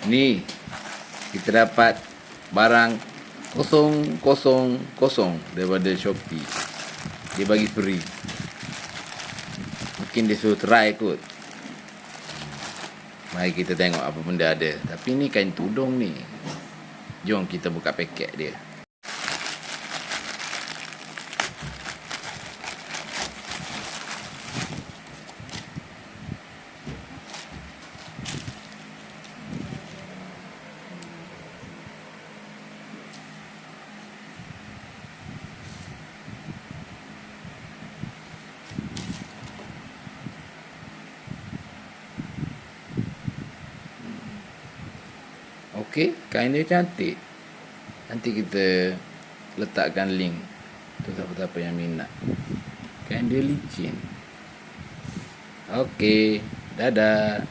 Ni kita dapat barang 000 daripada Shopee. Dia bagi free. Mungkin dia suruh try kot. Mari kita tengok apa benda ada. Tapi ni kain tudung ni. Jom kita buka paket dia. Okey, kain dia cantik. Nanti kita letakkan link untuk siapa-siapa yang minat. Kain dia licin. Okey, dadah.